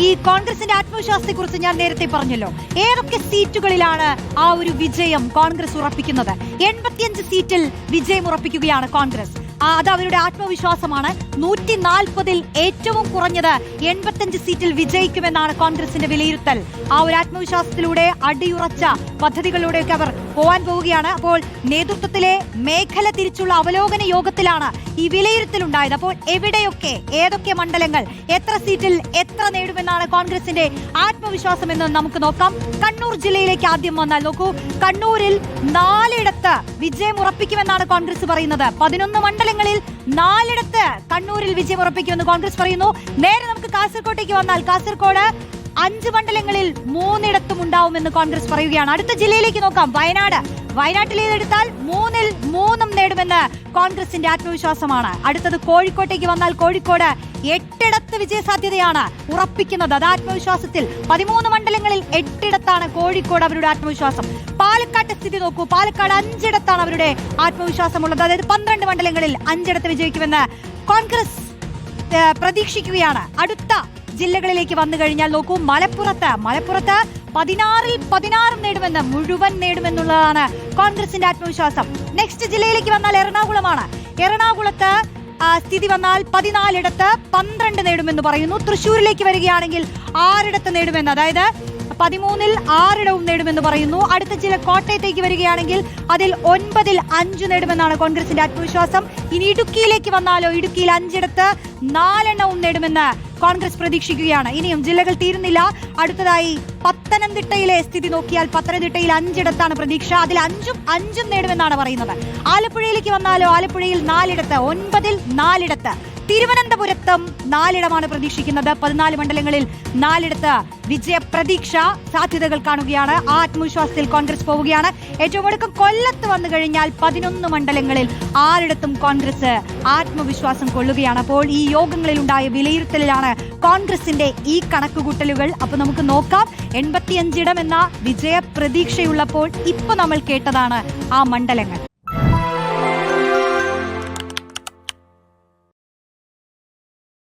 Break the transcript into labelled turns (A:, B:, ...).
A: ഈ കോൺഗ്രസിന്റെ ആത്മവിശ്വാസത്തെക്കുറിച്ച് ഞാൻ നേരത്തെ പറഞ്ഞല്ലോ. ഏതൊക്കെ സീറ്റുകളിലാണ് ആ ഒരു വിജയം കോൺഗ്രസ് ഉറപ്പിക്കുന്നത്? 85 സീറ്റിൽ വിജയം ഉറപ്പിക്കുകയാണ് കോൺഗ്രസ്. അത് അവരുടെ ആത്മവിശ്വാസമാണ്. 140-ൽ ഏറ്റവും കുറഞ്ഞത് 85 സീറ്റിൽ വിജയിക്കുമെന്നാണ് കോൺഗ്രസിന്റെ വിലയിരുത്തൽ. ആ ഒരു ആത്മവിശ്വാസത്തിലൂടെ അടിയുറച്ച പദ്ധതികളിലൂടെയൊക്കെ അവർ പോകാൻ പോവുകയാണ്. അപ്പോൾ നേതൃത്വത്തിലെ മേഖല തിരിച്ചുള്ള അവലോകന യോഗത്തിലാണ് ഈ വിലയിരുത്തലുണ്ടായത്. അപ്പോൾ എവിടെയൊക്കെ ഏതൊക്കെ മണ്ഡലങ്ങൾ എത്ര സീറ്റിൽ എത്ര നേടുമെന്നാണ് കോൺഗ്രസിന്റെ ആത്മവിശ്വാസം എന്ന് നമുക്ക് നോക്കാം. കണ്ണൂർ ജില്ലയിലേക്ക് ആദ്യം വന്നാൽ നോക്കൂ. കണ്ണൂരിൽ 4ഇടത്ത് വിജയം ഉറപ്പിക്കുമെന്നാണ് കോൺഗ്രസ് പറയുന്നത്. 11 മണ്ഡലങ്ങളിൽ 4ഇടത്ത് കണ്ണൂരിൽ വിജയം ഉറപ്പിക്കുമെന്ന് കോൺഗ്രസ് പറയുന്നു. നേരെ നമുക്ക് കാസർകോട്ടേക്ക് വന്നാൽ കാസർകോട് 5 മണ്ഡലങ്ങളിൽ 3ഇടത്തും ഉണ്ടാവുമെന്ന് കോൺഗ്രസ് പറയുകയാണ്. അടുത്ത ജില്ലയിലേക്ക് നോക്കാം. വയനാട്ടിലേതെടുത്താൽ 3-ൽ 3 നേടുമെന്ന് കോൺഗ്രസിന്റെ ആത്മവിശ്വാസമാണ്. അടുത്തത് കോഴിക്കോട്ടേക്ക് വന്നാൽ കോഴിക്കോട് 8ഇടത്ത് വിജയസാധ്യതയാണ് ഉറപ്പിക്കുന്നത്. അത് ആത്മവിശ്വാസത്തിൽ 13 മണ്ഡലങ്ങളിൽ 8ഇടത്താണ് കോഴിക്കോട് അവരുടെ ആത്മവിശ്വാസം. പാലക്കാട്ടെ സ്ഥിതി നോക്കൂ. പാലക്കാട് 5ഇടത്താണ് അവരുടെ ആത്മവിശ്വാസമുള്ളത്. അതായത് 12 മണ്ഡലങ്ങളിൽ 5ഇടത്ത് വിജയിക്കുമെന്ന് കോൺഗ്രസ് പ്രതീക്ഷിക്കുകയാണ്. അടുത്ത ജില്ലകളിലേക്ക് വന്നു കഴിഞ്ഞാൽ നോക്കൂ. മലപ്പുറത്ത് 16-ൽ 16 നേടുമെന്ന്, മുഴുവൻ നേടുമെന്നുള്ളതാണ് കോൺഗ്രസിന്റെ ആത്മവിശ്വാസം. നെക്സ്റ്റ് ജില്ലയിലേക്ക് വന്നാൽ എറണാകുളമാണ്. എറണാകുളത്ത് സ്ഥിതി വന്നാൽ 14ഇടത്ത് 12 നേടുമെന്ന് പറയുന്നു. തൃശ്ശൂരിലേക്ക് വരികയാണെങ്കിൽ 6ഇടത്ത് നേടുമെന്ന്, അതായത് 13-ൽ 6ഇടവും നേടുമെന്ന് പറയുന്നു. അടുത്ത ജില്ല കോട്ടയത്തേക്ക് വരികയാണെങ്കിൽ അതിൽ 9-ൽ 5 നേടുമെന്നാണ് കോൺഗ്രസിന്റെ ആത്മവിശ്വാസം. ഇനി ഇടുക്കിയിലേക്ക് വന്നാലോ, ഇടുക്കിയിൽ 5ഇടത്ത് 4 നേടുമെന്ന് കോൺഗ്രസ് പ്രതീക്ഷിക്കുകയാണ്. ഇനിയും ജില്ലകൾ തീരുന്നില്ല. അടുത്തതായി പത്തനംതിട്ടയിലെ സ്ഥിതി നോക്കിയാൽ പത്തനംതിട്ടയിൽ 5ഇടത്താണ് പ്രതീക്ഷ. അതിൽ 5 നേടുമെന്നാണ് പറയുന്നത്. ആലപ്പുഴയിലേക്ക് വന്നാലോ, ആലപ്പുഴയിൽ 4ഇടത്ത്, 9-ൽ 4ഇടത്ത്. തിരുവനന്തപുരത്തും 4ഇടമാണ് പ്രതീക്ഷിക്കുന്നത്. 14 മണ്ഡലങ്ങളിൽ 4ഇടത്ത് വിജയപ്രതീക്ഷ സാധ്യതകൾ കാണുകയാണ്. ആ ആത്മവിശ്വാസത്തിൽ കോൺഗ്രസ് പോവുകയാണ്. ഏറ്റവും ഒടുക്കം കൊല്ലത്ത് വന്നു കഴിഞ്ഞാൽ 11 മണ്ഡലങ്ങളിൽ 6ഇടത്തും കോൺഗ്രസ് ആത്മവിശ്വാസം കൊള്ളുകയാണ്. അപ്പോൾ ഈ യോഗങ്ങളിൽ ഉണ്ടായ വിലയിരുത്തലിലാണ് കോൺഗ്രസിന്റെ ഈ കണക്കുകൂട്ടലുകൾ. അപ്പൊ നമുക്ക് നോക്കാം. 85 ഇടം എന്ന വിജയപ്രതീക്ഷയുള്ളപ്പോൾ ഇപ്പൊ നമ്മൾ കേട്ടതാണ് ആ മണ്ഡലങ്ങൾ.